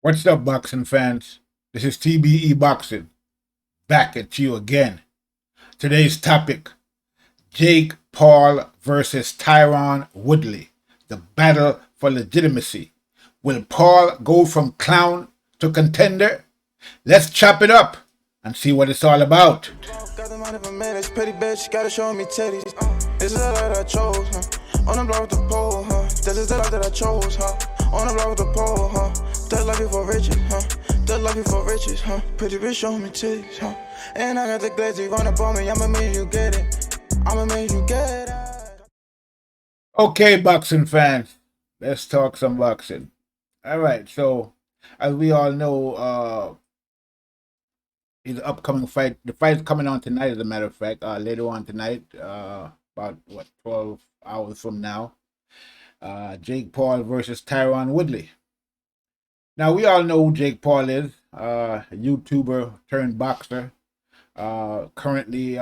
What's up, boxing fans? This is TBE Boxing, back at you again. Today's topic, Jake Paul versus Tyron Woodley, the battle for legitimacy. Will Paul go from clown to contender? Let's chop it up and see what it's all about. Got the money for minutes, pretty bitch, gotta show me titties. This is the life that I chose, huh? On the block with the pole, huh? This is the life that I chose, huh? On the block with the pole, huh? That life before riches, huh? That life before riches, huh? Pretty bitch, show me titties, huh? And I got the glazy run up on me, I'ma make you get it. I'ma make you get it. Okay, boxing fans, let's talk some boxing. All right, so as we all know, his upcoming fight. The fight's coming on tonight, as a matter of fact. Later on tonight, about 12 hours from now. Jake Paul versus Tyron Woodley. Now we all know who Jake Paul is. A YouTuber turned boxer. Currently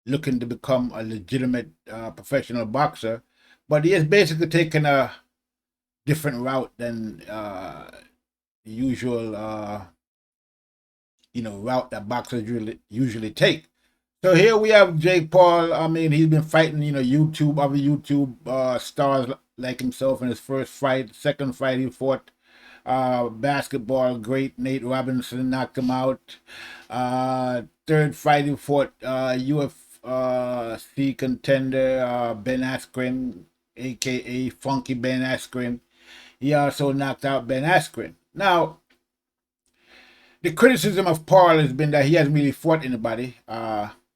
looking to become a legitimate professional boxer, but he has basically taken a different route than the usual route that boxers usually take. So here we have Jake Paul. I mean, he's been fighting, other YouTube stars like himself in his first fight. Second fight, he fought basketball great Nate Robinson, knocked him out. Third fight, he fought UFC contender Ben Askren, aka Funky Ben Askren. He also knocked out Ben Askren. Now, the criticism of Paul has been that he hasn't really fought anybody.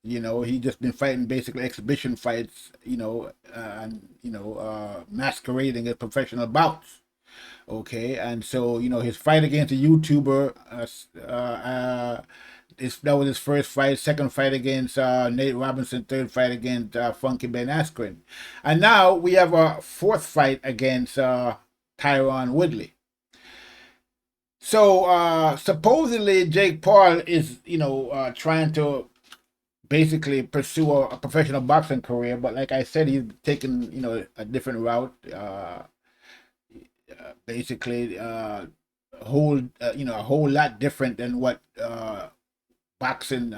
He just been fighting basically exhibition fights, masquerading as professional bouts. Okay, and so his fight against a YouTuber, that was his first fight. Second fight against Nate Robinson. Third fight against Funky Ben Askren, and now we have a fourth fight against Tyron Woodley. So supposedly Jake Paul is, trying to basically pursue a professional boxing career, but like I said, he's taken, a different route. Basically, a whole lot different than what boxing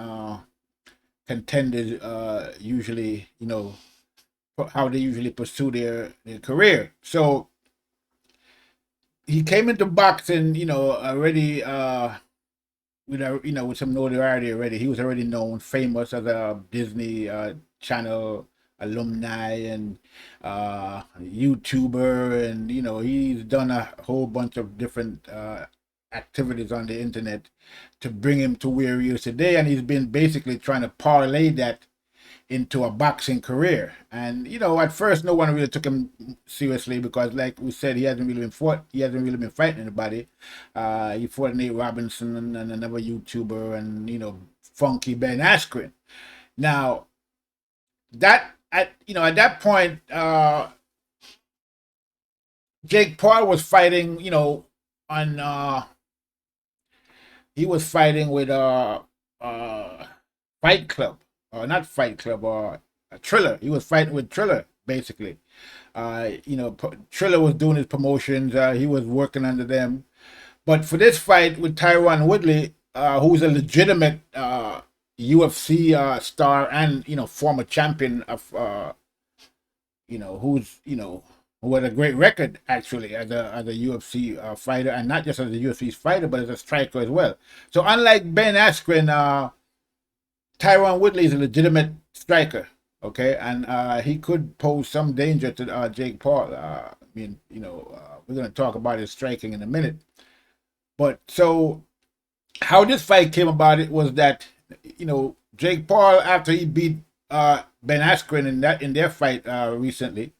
contenders usually, how they usually pursue their career. So he came into boxing, already with some notoriety already. He was already known, famous as a Disney Channel alumni and YouTuber, and he's done a whole bunch of different activities on the internet to bring him to where he is today, and he's been basically trying to parlay that into a boxing career. And at first no one really took him seriously because, like we said, he hasn't really been fighting anybody. He fought Nate Robinson and another YouTuber, and Funky Ben Askren. Now at that point, Jake Paul was fighting, on he was fighting with Fight Club, or not Fight Club, or Triller. He was fighting with Triller, basically. Triller was doing his promotions. He was working under them. But for this fight with Tyron Woodley, who's a legitimate UFC star and former champion of who had a great record actually as a UFC fighter, and not just as a UFC fighter, but as a striker as well. So unlike Ben Askren, Tyron Woodley is a legitimate striker, okay, and he could pose some danger to Jake Paul. We're going to talk about his striking in a minute. But so how this fight came about, it was that Jake Paul, after he beat Ben Askren in their fight recently,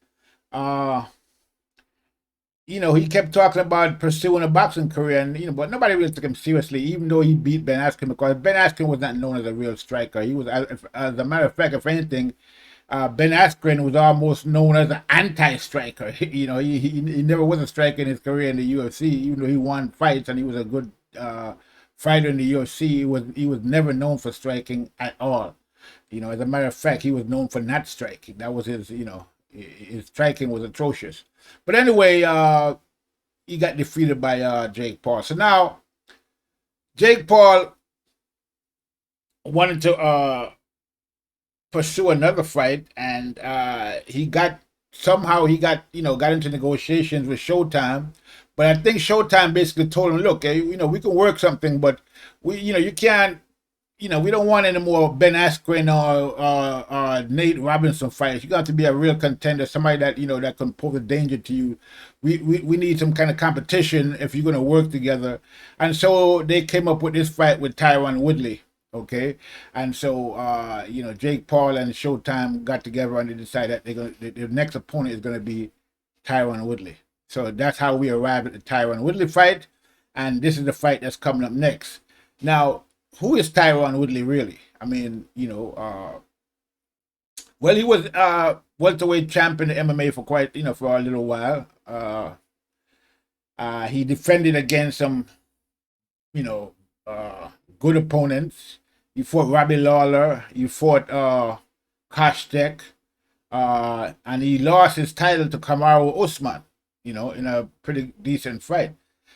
he kept talking about pursuing a boxing career, and but nobody really took him seriously, even though he beat Ben Askren, because Ben Askren was not known as a real striker. He was, as a matter of fact, if anything, Ben Askren was almost known as an anti-striker. He never was a striker in his career in the UFC, even though he won fights and he was a good fighter in the UFC. He was never known for striking at all. As a matter of fact, he was known for not striking. That was his striking was atrocious. But anyway, he got defeated by Jake Paul. So now Jake Paul wanted to pursue another fight, and he got got into negotiations with Showtime, but I think Showtime basically told him, look, we can work something, but you can't, we don't want any more Ben Askren or Nate Robinson fights. You got to be a real contender, somebody that that can pose a danger to you. We need some kind of competition if you're going to work together. And so they came up with this fight with Tyron Woodley. Okay, and so Jake Paul and Showtime got together and they decided that their next opponent is going to be Tyron Woodley. So that's how we arrived at the Tyron Woodley fight, and this is the fight that's coming up next. Now, who is Tyron Woodley really? I mean, well, he was welterweight champion in MMA for for a little while. He defended against some, good opponents. You fought Robbie Lawler. You fought CASHAPP. And he lost his title to Kamaru Usman, in a pretty decent fight.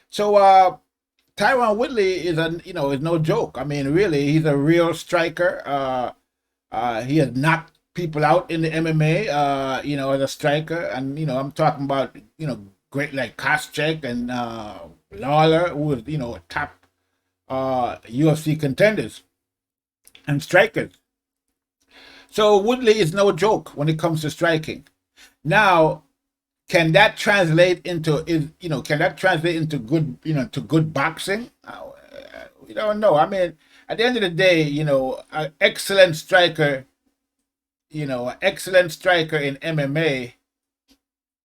So Tyron Woodley is is no joke. I mean, really, he's a real striker. He has knocked people out in the MMA, as a striker. And, I'm talking about, great like CASHAPP and Lawler, who was, top UFC contenders and strikers. So Woodley is no joke when it comes to striking. Now, can that translate into good to good boxing? We don't know. I mean, at the end of the day, an excellent striker, in MMA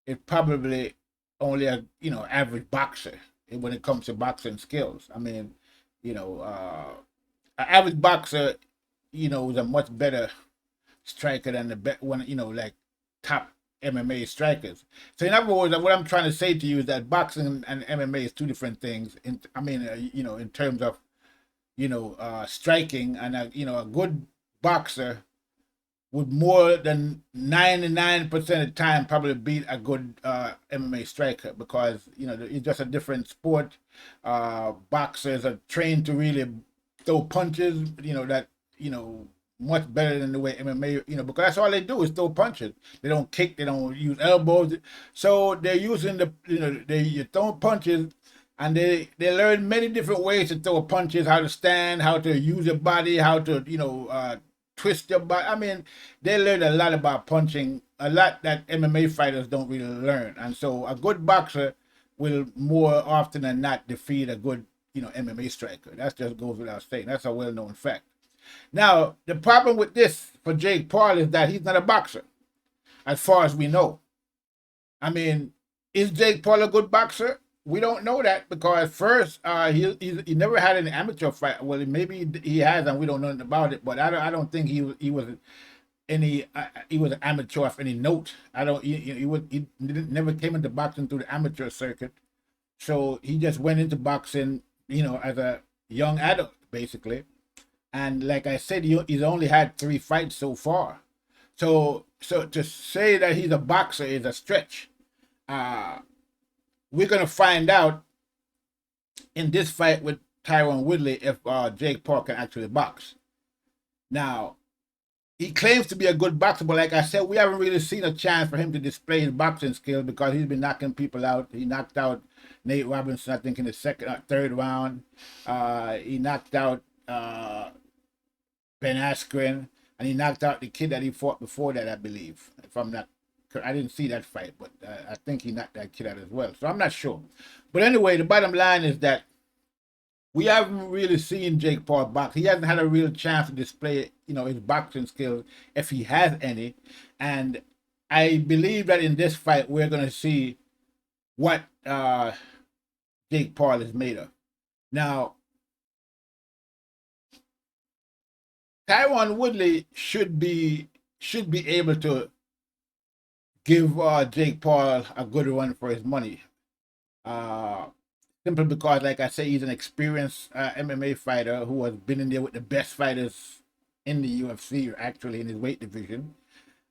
is probably only a average boxer when it comes to boxing skills. I mean, an average boxer, is a much better striker than the one, like top MMA strikers. So in other words, what I'm trying to say to you is that boxing and MMA is two different things. In terms of, striking, and a good boxer would more than 99% of the time probably beat a good MMA striker, because it's just a different sport. Boxers are trained to really throw punches, much better than the way MMA, because that's all they do is throw punches. They don't kick, they don't use elbows. So they're using you throw punches, and they learn many different ways to throw punches, how to stand, how to use your body, how to, twist your body. I mean, they learn a lot about punching, a lot that MMA fighters don't really learn. And so a good boxer will more often than not defeat a good, MMA striker. That just goes without saying. That's a well-known fact. Now, the problem with this for Jake Paul is that he's not a boxer, as far as we know. I mean, is Jake Paul a good boxer? We don't know that, because first, he never had an amateur fight. Well, maybe he has, and we don't know nothing about it. But I don't think he was an amateur of any note. He never came into boxing through the amateur circuit. So he just went into boxing, as a young adult, basically. And like I said, he's only had 3 fights so far. So to say that he's a boxer is a stretch. We're going to find out in this fight with Tyron Woodley if Jake Paul can actually box. Now, he claims to be a good boxer, but like I said, we haven't really seen a chance for him to display his boxing skills, because he's been knocking people out. He knocked out Nate Robinson, I think, in the third round. He knocked out Ben Askren, and he knocked out the kid that he fought before that, I believe. If I'm not, I didn't see that fight, but I think he knocked that kid out as well. So I'm not sure. But anyway, the bottom line is that we haven't really seen Jake Paul box. He hasn't had a real chance to display, his boxing skills, if he has any. And I believe that in this fight, we're going to see what Jake Paul is made of. Now, Tyron Woodley should be able to give Jake Paul a good run for his money. Simply because, like I say, he's an experienced MMA fighter who has been in there with the best fighters in the UFC, actually, in his weight division.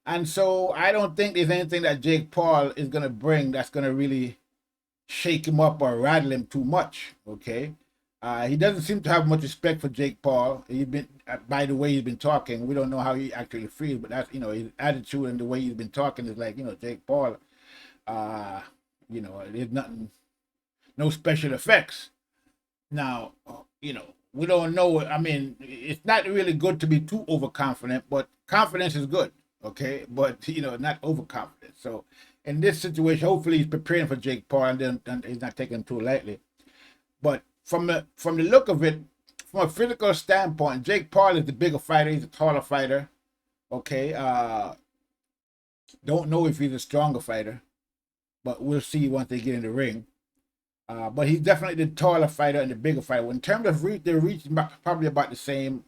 And so I don't think there's anything that Jake Paul is going to bring that's going to really shake him up or rattle him too much. Okay. He doesn't seem to have much respect for Jake Paul. He's been, by the way he's been talking, we don't know how he actually feels, but that's, his attitude and the way he's been talking is like, Jake Paul, there's nothing, no special effects. Now, we don't know. I mean, it's not really good to be too overconfident, but confidence is good, okay? But, not overconfident. So in this situation, hopefully he's preparing for Jake Paul and he's not taking it too lightly. But from the look of it, from a physical standpoint, Jake Paul is the bigger fighter. He's a taller fighter, okay? Don't know if he's a stronger fighter, but we'll see once they get in the ring. But he's definitely the taller fighter and the bigger fighter. In terms of reach, their reach is probably about the same.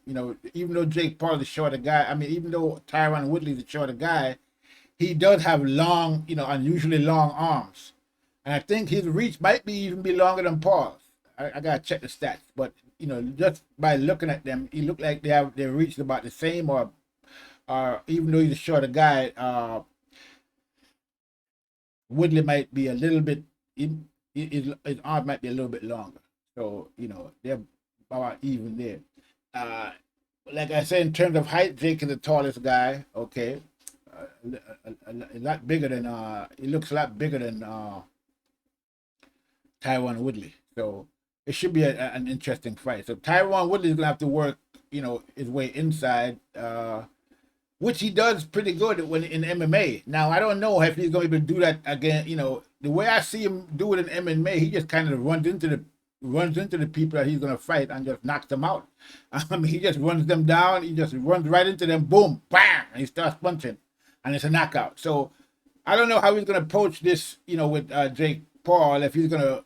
Even though Jake Paul is the shorter guy, even though Tyron Woodley is the shorter guy, he does have long, unusually long arms. And I think his reach might even be longer than Paul's. I gotta check the stats, but just by looking at them, he look like their reach is about the same, or even though he's a shorter guy, Woodley might be a little bit. His arm might be a little bit longer, so they're about even there. Like I said, in terms of height, Jake is the tallest guy. Okay, a lot bigger than he looks a lot bigger than Tyron Woodley. So it should be an interesting fight. So Tyron Woodley is gonna have to work, his way inside, which he does pretty good when in MMA. Now I don't know if he's gonna be able to do that again. The way I see him do it in MMA, he just kind of runs into the people that he's gonna fight and just knocks them out. He just runs them down. He just runs right into them. Boom, bam, and he starts punching, and it's a knockout. So I don't know how he's gonna approach this, with Jake Paul, if he's gonna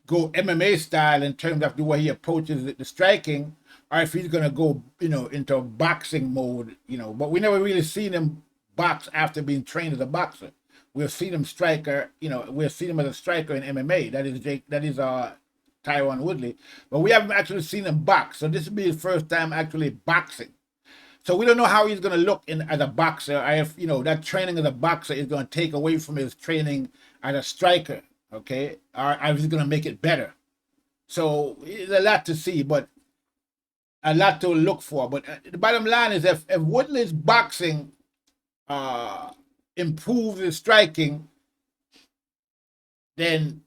go MMA style in terms of the way he approaches the striking, or if he's gonna go, into boxing mode, But we never really seen him box after being trained as a boxer. We've seen him striker, we've seen him as a striker in MMA. That is Tyron Woodley, but we haven't actually seen him box. So this will be his first time actually boxing. So we don't know how he's gonna look as a boxer, or if that training as a boxer is gonna take away from his training as a striker. Okay, or if he's gonna make it better. So it's a lot to see, but a lot to look for. But the bottom line is, if Woodley's boxing improves his striking, then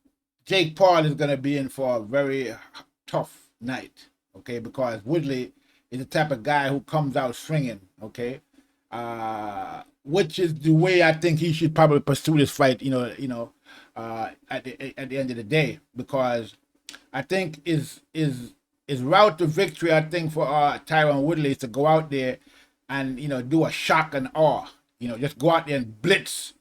Jake Paul is going to be in for a very tough night, okay? Because Woodley is the type of guy who comes out swinging, okay? Which is the way I think he should probably pursue this fight, at the end of the day, because I think his route to victory, I think, for Tyron Woodley is to go out there and do a shock and awe. Just go out there and blitz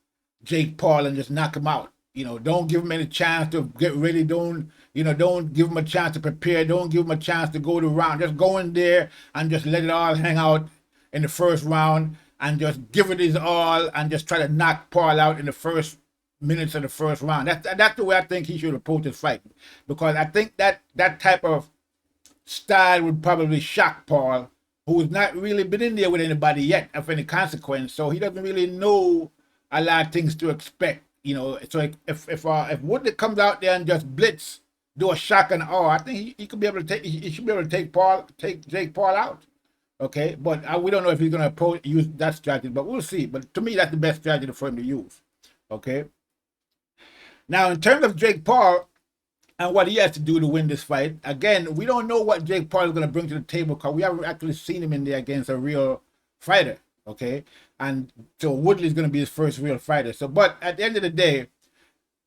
Jake Paul and just knock him out. Don't give him any chance to get ready. Don't give him a chance to prepare. Don't give him a chance to go to round. Just go in there and just let it all hang out in the first round and just give it his all and just try to knock Paul out in the first minutes of the first round. That's the way I think he should approach this fight, because I think that type of style would probably shock Paul, who's not really been in there with anybody yet of any consequence, so he doesn't really know a lot of things to expect. So if Woodley comes out there and just blitz, do a shock and awe, I think he could be able to take. He should be able to take Jake Paul out. Okay, but we don't know if he's going to use that strategy, but we'll see. But to me, that's the best strategy for him to use. Okay. Now, in terms of Jake Paul and what he has to do to win this fight, again, we don't know what Jake Paul is going to bring to the table, because we haven't actually seen him in there against a real fighter. Okay, and so Woodley is going to be his first real fighter. So, but at the end of the day,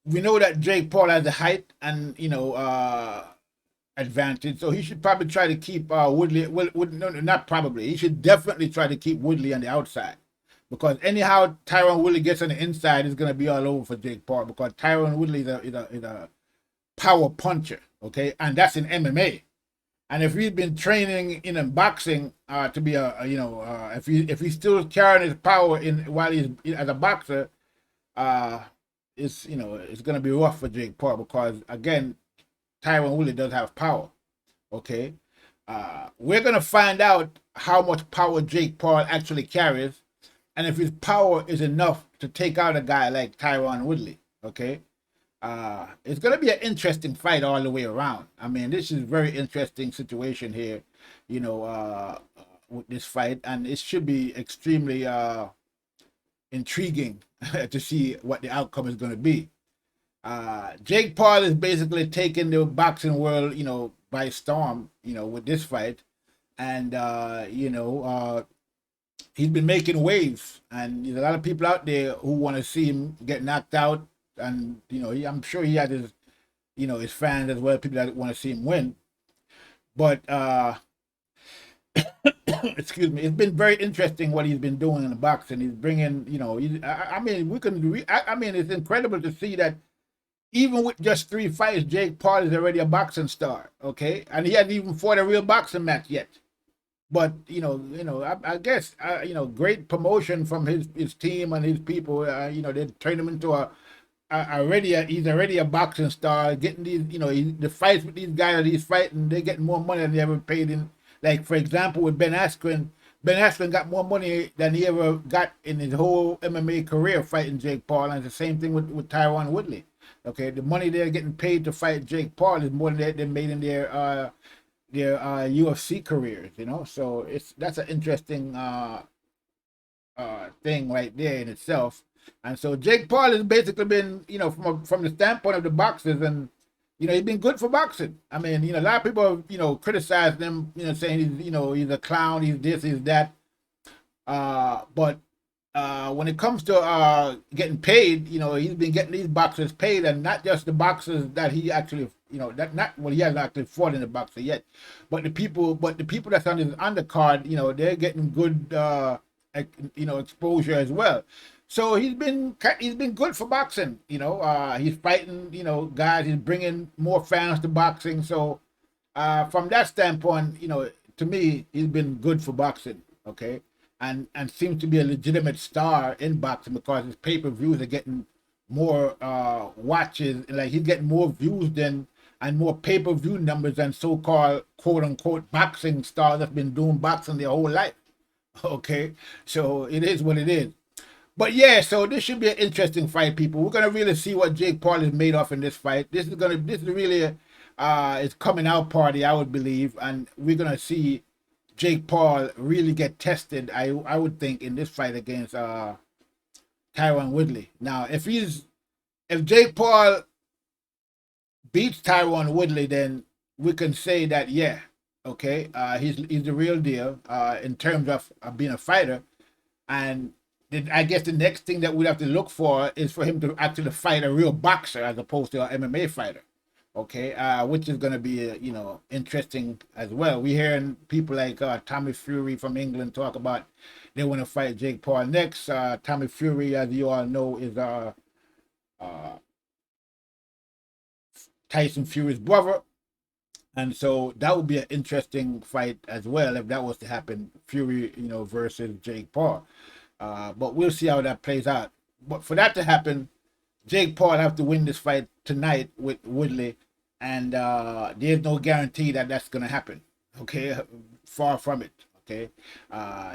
we know that Jake Paul has the height and advantage, so he should probably try to keep Woodley. Well, no, not probably. He should definitely try to keep Woodley on the outside, because anyhow Tyron Woodley gets on the inside, it's going to be all over for Jake Paul, because Tyron Woodley is a power puncher. Okay, and that's in MMA. And if he's been training in boxing to be if he's still carrying his power while he's as a boxer, it's going to be rough for Jake Paul, because again, Tyron Woodley does have power. Okay, we're going to find out how much power Jake Paul actually carries, and if his power is enough to take out a guy like Tyron Woodley. Okay, It's going to be an interesting fight all the way around. I mean, this is a very interesting situation here, you know, with this fight, and it should be extremely intriguing to see what the outcome is going to be. Jake Paul is basically taking the boxing world, you know, by storm, you know, with this fight, and he's been making waves, and there's a lot of people out there who want to see him get knocked out, and I'm sure he had his, his fans as well, people that want to see him win. But excuse me, it's been very interesting what he's been doing in the boxing. He's bringing, I mean, it's incredible to see that even with just 3 fights, Jake Paul is already a boxing star. Okay, and he hasn't even fought a real boxing match yet. But I guess great promotion from his team and his people. They turned him into he's already a boxing star. Getting these, the fights with these guys that he's fighting, they're getting more money than they ever paid in. Like, for example, with Ben Askren got more money than he ever got in his whole MMA career fighting Jake Paul. And it's the same thing with Tyron Woodley. Okay, the money they're getting paid to fight Jake Paul is more than they made in their UFC careers. So that's an interesting thing right there in itself. And so Jake Paul has basically been, from the standpoint of the boxers, and he's been good for boxing. I mean, a lot of people have, criticized him, saying he's a clown, he's this, he's that. But when it comes to getting paid, he's been getting these boxers paid, and not just the boxers that he actually, he hasn't actually fought in the boxer yet, but the people that's on his undercard, they're getting good, exposure as well. So he's been good for boxing. He's fighting, guys. He's bringing more fans to boxing. So from that standpoint, to me, he's been good for boxing. Okay, and seems to be a legitimate star in boxing because his pay-per-views are getting more watches. Like, he's getting more views and more pay-per-view numbers than so-called quote-unquote boxing stars that's been doing boxing their whole life. Okay, so it is what it is. But yeah, so this should be an interesting fight, people. We're gonna really see what Jake Paul is made of in this fight. This is really his coming out party, I would believe, and we're gonna see Jake Paul really get tested, I would think, in this fight against Tyron Woodley. Now, if Jake Paul beats Tyron Woodley, then we can say that, yeah, okay, he's the real deal in terms of being a fighter. And I guess the next thing that we'd have to look for is for him to actually fight a real boxer as opposed to an MMA fighter. Okay, which is going to be, interesting as well. We're hearing people like Tommy Fury from England talk about they want to fight Jake Paul next. Tommy Fury, as you all know, is Tyson Fury's brother. And so that would be an interesting fight as well if that was to happen, Fury, versus Jake Paul. But we'll see how that plays out. But for that to happen, Jake Paul have to win this fight tonight with Woodley, and there's no guarantee that that's going to happen. Okay, far from it. Okay,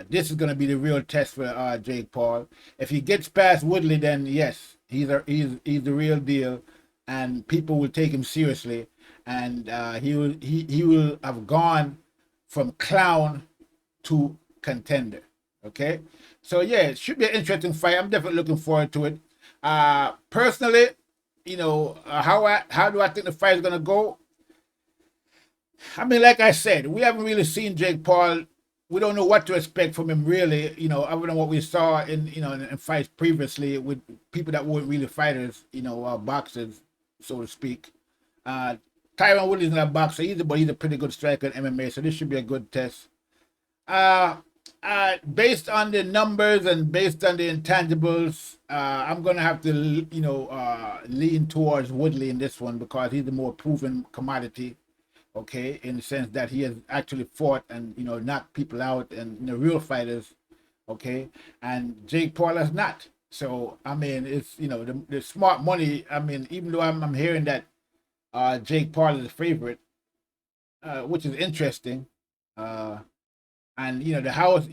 this is going to be the real test for Jake Paul. If he gets past Woodley, then yes, he's the real deal, and people will take him seriously, and he will have gone from clown to contender. Okay, so yeah, it should be an interesting fight. I'm definitely looking forward to it. Personally, how do I think the fight is gonna go? I mean, like I said, we haven't really seen Jake Paul. We don't know what to expect from him, really. Other than what we saw in fights previously with people that weren't really fighters, boxers, so to speak. Tyron Woodley is not a boxer either, but he's a pretty good striker in MMA, so this should be a good test. Based on the numbers and based on the intangibles, I'm gonna have to, lean towards Woodley in this one because he's the more proven commodity. Okay, in the sense that he has actually fought and knocked people out and real fighters. Okay, and Jake Paul has not. So I mean, it's the smart money. I mean, even though I'm hearing that Jake Paul is the favorite, which is interesting. And the house,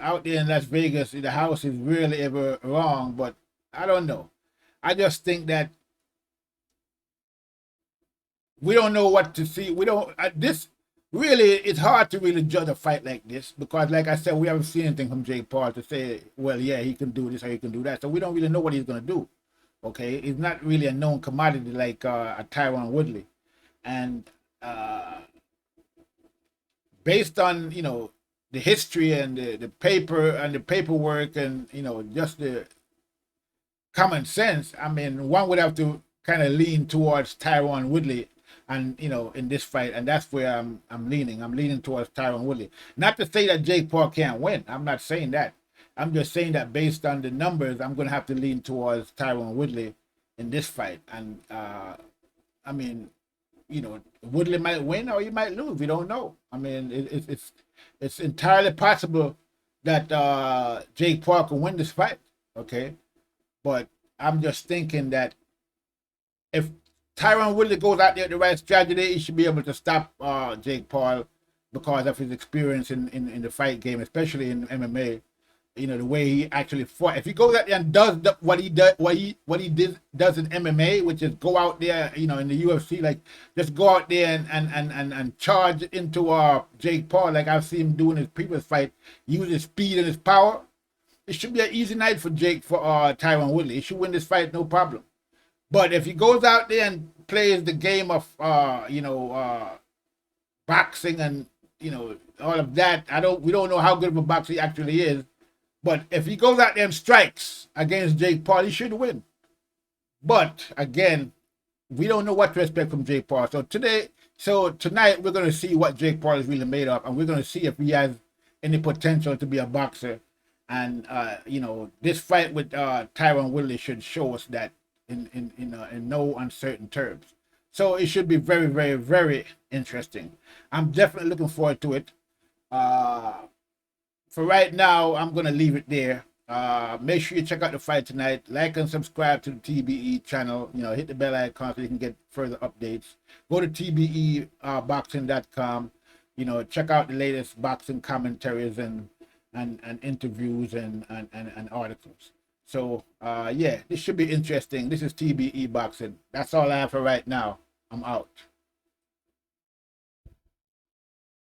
out there in Las Vegas, the house is really ever wrong. But I don't know. I just think that we don't know what to see. We don't this really. It's hard to really judge a fight like this because, like I said, we haven't seen anything from Jake Paul to say, well, yeah, he can do this or he can do that. So we don't really know what he's gonna do. Okay, he's not really a known commodity like a Tyron Woodley, and based on the history and the paper and the paperwork and just the common sense, I mean, one would have to kind of lean towards Tyron Woodley, and in this fight, and that's where I'm leaning. I'm leaning towards Tyron Woodley. Not to say that Jake Paul can't win. I'm not saying that. I'm just saying that based on the numbers, I'm going to have to lean towards Tyron Woodley in this fight. And I mean, Woodley might win or he might lose. We don't know. I mean, it's entirely possible that Jake Paul can win this fight. Okay, but I'm just thinking that if Tyron Woodley goes out there with the right strategy, he should be able to stop Jake Paul because of his experience in the fight game, especially in MMA. The way he actually fought. If he goes out there and does what he does in MMA, which is go out there, in the UFC, like just go out there and charge into Jake Paul, like I've seen him do in his previous fight, use his speed and his power. It should be an easy night for Tyron Woodley. He should win this fight, no problem. But if he goes out there and plays the game of boxing and all of that, we don't know how good of a boxer he actually is. But if he goes out there and strikes against Jake Paul, he should win. But again, we don't know what to expect from Jake Paul. So tonight we're going to see what Jake Paul is really made of, and we're going to see if he has any potential to be a boxer. And this fight with Tyron Woodley should show us that in no uncertain terms. So it should be very, very, very interesting. I'm definitely looking forward to it. For right now, I'm going to leave it there. Make sure you check out the fight tonight. Like and subscribe to the TBE channel. Hit the bell icon so you can get further updates. Go to TBEboxing.com. Check out the latest boxing commentaries and interviews and articles. So, yeah, this should be interesting. This is TBE Boxing. That's all I have for right now. I'm out.